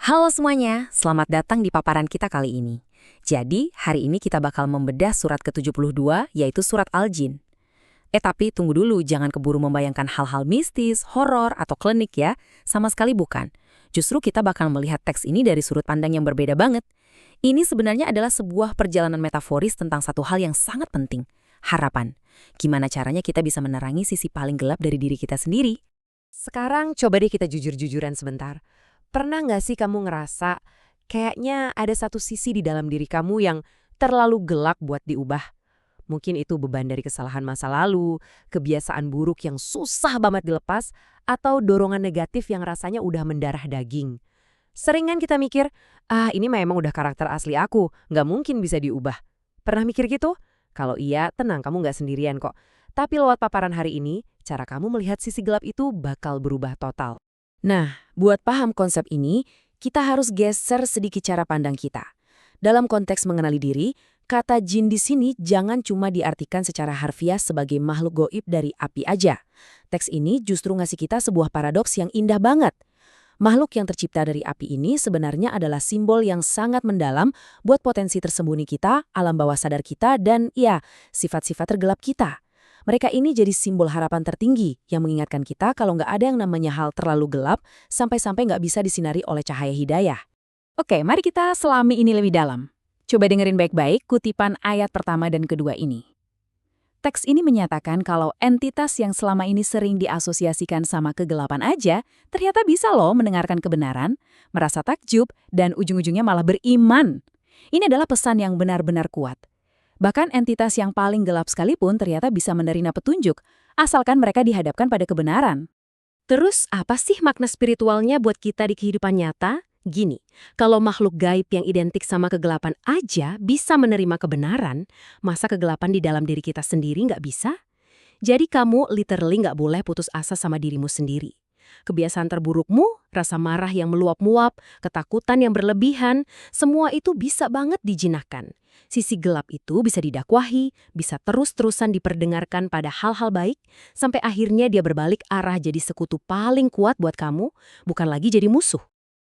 Halo semuanya, selamat datang di paparan kita kali ini. Jadi, hari ini kita bakal membedah surat ke-72, yaitu surat Al-Jin. Tapi tunggu dulu, jangan keburu membayangkan hal-hal mistis, horor, atau klinik ya. Sama sekali bukan. Justru kita bakal melihat teks ini dari sudut pandang yang berbeda banget. Ini sebenarnya adalah sebuah perjalanan metaforis tentang satu hal yang sangat penting, harapan. Gimana caranya kita bisa menerangi sisi paling gelap dari diri kita sendiri? Sekarang coba deh kita jujur-jujuran sebentar. Pernah nggak sih kamu ngerasa kayaknya ada satu sisi di dalam diri kamu yang terlalu gelap buat diubah? Mungkin itu beban dari kesalahan masa lalu, kebiasaan buruk yang susah banget dilepas, atau dorongan negatif yang rasanya udah mendarah daging. Seringan kita mikir, ini mah emang udah karakter asli aku, nggak mungkin bisa diubah. Pernah mikir gitu? Kalau iya, tenang kamu nggak sendirian kok. Tapi lewat paparan hari ini, cara kamu melihat sisi gelap itu bakal berubah total. Nah, buat paham konsep ini, kita harus geser sedikit cara pandang kita. Dalam konteks mengenali diri, kata jin di sini jangan cuma diartikan secara harfiah sebagai makhluk goib dari api aja. Teks ini justru ngasih kita sebuah paradoks yang indah banget. Makhluk yang tercipta dari api ini sebenarnya adalah simbol yang sangat mendalam buat potensi tersembunyi kita, alam bawah sadar kita, dan ya, sifat-sifat tergelap kita. Mereka ini jadi simbol harapan tertinggi yang mengingatkan kita kalau nggak ada yang namanya hal terlalu gelap sampai-sampai nggak bisa disinari oleh cahaya hidayah. Oke, mari kita selami ini lebih dalam. Coba dengerin baik-baik kutipan ayat pertama dan kedua ini. Teks ini menyatakan kalau entitas yang selama ini sering diasosiasikan sama kegelapan aja, ternyata bisa loh mendengarkan kebenaran, merasa takjub, dan ujung-ujungnya malah beriman. Ini adalah pesan yang benar-benar kuat. Bahkan entitas yang paling gelap sekalipun ternyata bisa menerima petunjuk, asalkan mereka dihadapkan pada kebenaran. Terus apa sih makna spiritualnya buat kita di kehidupan nyata? Gini, kalau makhluk gaib yang identik sama kegelapan aja bisa menerima kebenaran, masa kegelapan di dalam diri kita sendiri nggak bisa? Jadi kamu literally nggak boleh putus asa sama dirimu sendiri. Kebiasaan terburukmu, rasa marah yang meluap-muap, ketakutan yang berlebihan, semua itu bisa banget dijinakkan. Sisi gelap itu bisa didakwahi, bisa terus-terusan diperdengarkan pada hal-hal baik, sampai akhirnya dia berbalik arah jadi sekutu paling kuat buat kamu, bukan lagi jadi musuh.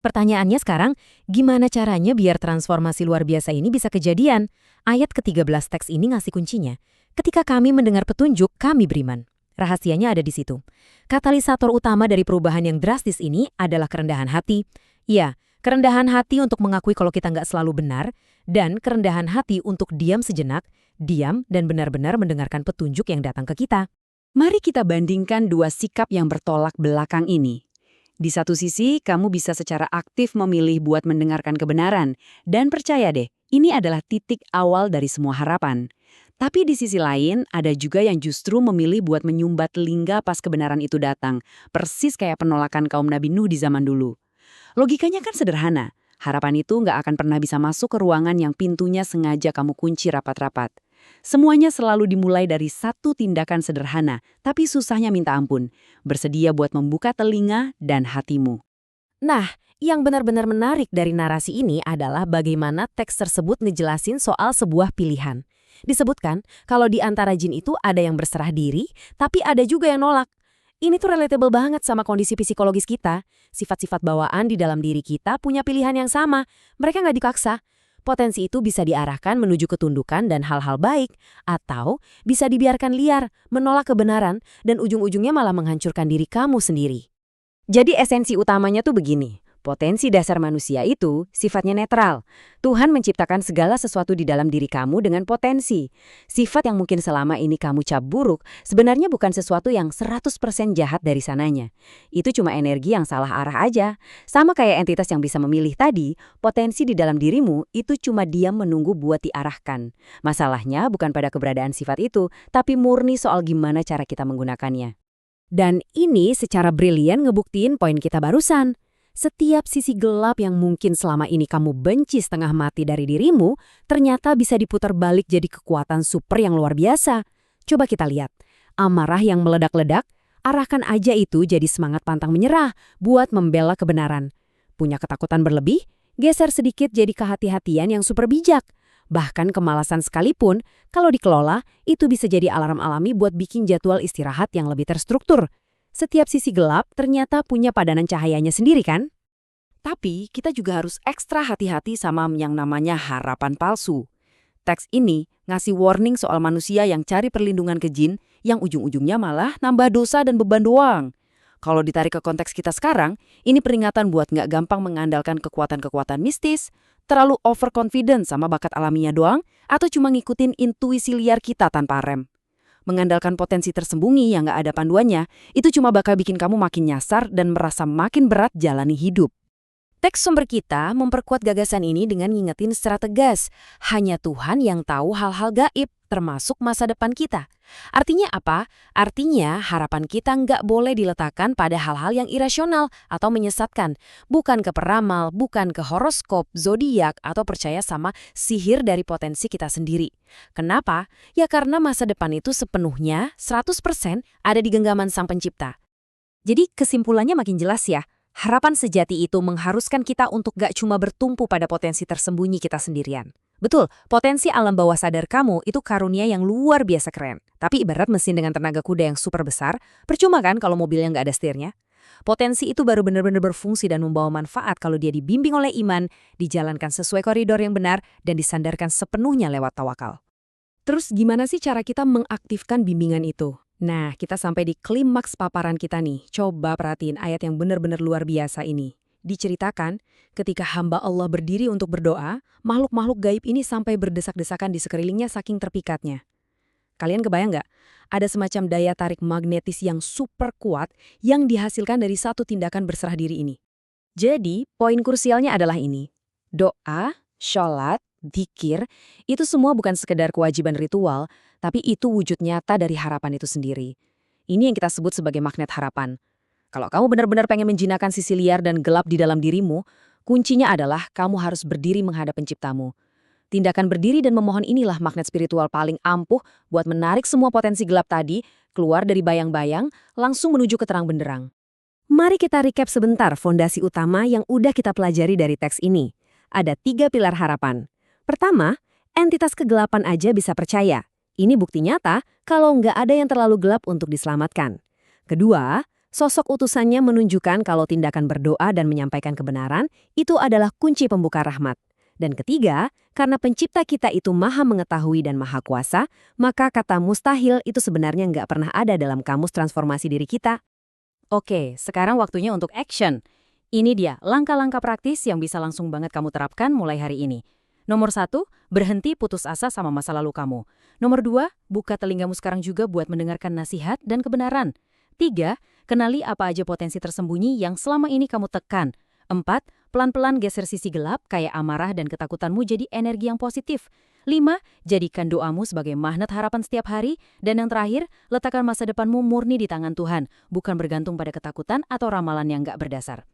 Pertanyaannya sekarang, gimana caranya biar transformasi luar biasa ini bisa kejadian? Ayat ke-13 teks ini ngasih kuncinya. Ketika kami mendengar petunjuk, kami beriman. Rahasianya ada di situ. Katalisator utama dari perubahan yang drastis ini adalah kerendahan hati. Ya, kerendahan hati untuk mengakui kalau kita nggak selalu benar, dan kerendahan hati untuk diam sejenak, diam dan benar-benar mendengarkan petunjuk yang datang ke kita. Mari kita bandingkan dua sikap yang bertolak belakang ini. Di satu sisi, kamu bisa secara aktif memilih buat mendengarkan kebenaran, dan percaya deh, ini adalah titik awal dari semua harapan. Tapi di sisi lain, ada juga yang justru memilih buat menyumbat telinga pas kebenaran itu datang, persis kayak penolakan kaum Nabi Nuh di zaman dulu. Logikanya kan sederhana, harapan itu nggak akan pernah bisa masuk ke ruangan yang pintunya sengaja kamu kunci rapat-rapat. Semuanya selalu dimulai dari satu tindakan sederhana, tapi susahnya minta ampun, bersedia buat membuka telinga dan hatimu. Nah, yang benar-benar menarik dari narasi ini adalah bagaimana teks tersebut ngejelasin soal sebuah pilihan. Disebutkan kalau di antara jin itu ada yang berserah diri, tapi ada juga yang nolak. Ini tuh relatable banget sama kondisi psikologis kita. Sifat-sifat bawaan di dalam diri kita punya pilihan yang sama. Mereka nggak dipaksa. Potensi itu bisa diarahkan menuju ketundukan dan hal-hal baik, atau bisa dibiarkan liar, menolak kebenaran, dan ujung-ujungnya malah menghancurkan diri kamu sendiri. Jadi esensi utamanya tuh begini. Potensi dasar manusia itu sifatnya netral. Tuhan menciptakan segala sesuatu di dalam diri kamu dengan potensi. Sifat yang mungkin selama ini kamu cap buruk sebenarnya bukan sesuatu yang 100% jahat dari sananya. Itu cuma energi yang salah arah aja. Sama kayak entitas yang bisa memilih tadi, potensi di dalam dirimu itu cuma diam menunggu buat diarahkan. Masalahnya bukan pada keberadaan sifat itu, tapi murni soal gimana cara kita menggunakannya. Dan ini secara brilian ngebuktiin poin kita barusan. Setiap sisi gelap yang mungkin selama ini kamu benci setengah mati dari dirimu, ternyata bisa diputar balik jadi kekuatan super yang luar biasa. Coba kita lihat. Amarah yang meledak-ledak, arahkan aja itu jadi semangat pantang menyerah buat membela kebenaran. Punya ketakutan berlebih, geser sedikit jadi kehati-hatian yang super bijak. Bahkan kemalasan sekalipun, kalau dikelola, itu bisa jadi alarm alami buat bikin jadwal istirahat yang lebih terstruktur. Setiap sisi gelap ternyata punya padanan cahayanya sendiri kan? Tapi kita juga harus ekstra hati-hati sama yang namanya harapan palsu. Teks ini ngasih warning soal manusia yang cari perlindungan ke jin yang ujung-ujungnya malah nambah dosa dan beban doang. Kalau ditarik ke konteks kita sekarang, ini peringatan buat nggak gampang mengandalkan kekuatan-kekuatan mistis, terlalu overconfident sama bakat alaminya doang, atau cuma ngikutin intuisi liar kita tanpa rem. Mengandalkan potensi tersembunyi yang nggak ada panduannya, itu cuma bakal bikin kamu makin nyasar dan merasa makin berat jalani hidup. Teks sumber kita memperkuat gagasan ini dengan ngingetin secara tegas, hanya Tuhan yang tahu hal-hal gaib, termasuk masa depan kita. Artinya apa? Artinya harapan kita nggak boleh diletakkan pada hal-hal yang irasional atau menyesatkan. Bukan ke peramal, bukan ke horoskop, zodiak, atau percaya sama sihir dari potensi kita sendiri. Kenapa? Ya karena masa depan itu sepenuhnya 100% ada di genggaman Sang Pencipta. Jadi kesimpulannya makin jelas ya. Harapan sejati itu mengharuskan kita untuk gak cuma bertumpu pada potensi tersembunyi kita sendirian. Betul, potensi alam bawah sadar kamu itu karunia yang luar biasa keren. Tapi ibarat mesin dengan tenaga kuda yang super besar, percuma kan kalau mobilnya gak ada setirnya? Potensi itu baru benar-benar berfungsi dan membawa manfaat kalau dia dibimbing oleh iman, dijalankan sesuai koridor yang benar, dan disandarkan sepenuhnya lewat tawakal. Terus gimana sih cara kita mengaktifkan bimbingan itu? Nah, kita sampai di klimaks paparan kita nih. Coba perhatiin ayat yang benar-benar luar biasa ini. Diceritakan, ketika hamba Allah berdiri untuk berdoa, makhluk-makhluk gaib ini sampai berdesak-desakan di sekelilingnya saking terpikatnya. Kalian kebayang nggak? Ada semacam daya tarik magnetis yang super kuat yang dihasilkan dari satu tindakan berserah diri ini. Jadi, poin krusialnya adalah ini. Doa, sholat, dzikir, itu semua bukan sekedar kewajiban ritual, tapi itu wujud nyata dari harapan itu sendiri. Ini yang kita sebut sebagai magnet harapan. Kalau kamu benar-benar pengen menjinakkan sisi liar dan gelap di dalam dirimu, kuncinya adalah kamu harus berdiri menghadap penciptamu. Tindakan berdiri dan memohon inilah magnet spiritual paling ampuh buat menarik semua potensi gelap tadi, keluar dari bayang-bayang, langsung menuju ke terang benderang. Mari kita recap sebentar fondasi utama yang udah kita pelajari dari teks ini. Ada 3 pilar harapan. Pertama, entitas kegelapan aja bisa percaya. Ini bukti nyata kalau nggak ada yang terlalu gelap untuk diselamatkan. Kedua, sosok utusannya menunjukkan kalau tindakan berdoa dan menyampaikan kebenaran itu adalah kunci pembuka rahmat. Dan ketiga, karena pencipta kita itu maha mengetahui dan maha kuasa, maka kata mustahil itu sebenarnya nggak pernah ada dalam kamus transformasi diri kita. Oke, sekarang waktunya untuk action. Ini dia langkah-langkah praktis yang bisa langsung banget kamu terapkan mulai hari ini. Nomor 1, berhenti putus asa sama masa lalu kamu. Nomor 2, buka telingamu sekarang juga buat mendengarkan nasihat dan kebenaran. 3, kenali apa aja potensi tersembunyi yang selama ini kamu tekan. 4, pelan-pelan geser sisi gelap kayak amarah dan ketakutanmu jadi energi yang positif. 5, jadikan doamu sebagai magnet harapan setiap hari. Dan yang terakhir, letakkan masa depanmu murni di tangan Tuhan, bukan bergantung pada ketakutan atau ramalan yang nggak berdasar.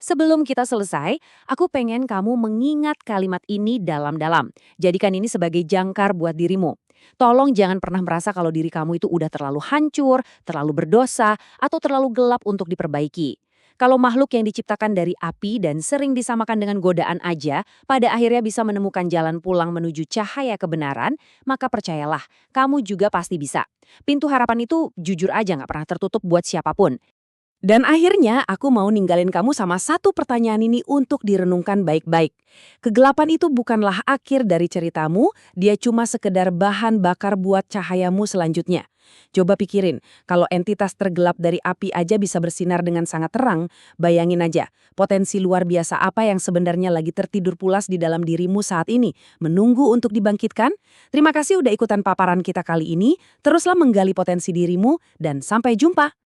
Sebelum kita selesai, aku pengen kamu mengingat kalimat ini dalam-dalam. Jadikan ini sebagai jangkar buat dirimu. Tolong jangan pernah merasa kalau diri kamu itu udah terlalu hancur, terlalu berdosa, atau terlalu gelap untuk diperbaiki. Kalau makhluk yang diciptakan dari api dan sering disamakan dengan godaan aja, pada akhirnya bisa menemukan jalan pulang menuju cahaya kebenaran, maka percayalah, kamu juga pasti bisa. Pintu harapan itu jujur aja nggak pernah tertutup buat siapapun. Dan akhirnya aku mau ninggalin kamu sama satu pertanyaan ini untuk direnungkan baik-baik. Kegelapan itu bukanlah akhir dari ceritamu, dia cuma sekedar bahan bakar buat cahayamu selanjutnya. Coba pikirin, kalau entitas tergelap dari api aja bisa bersinar dengan sangat terang, bayangin aja, potensi luar biasa apa yang sebenarnya lagi tertidur pulas di dalam dirimu saat ini, menunggu untuk dibangkitkan? Terima kasih udah ikutan paparan kita kali ini, teruslah menggali potensi dirimu, dan sampai jumpa!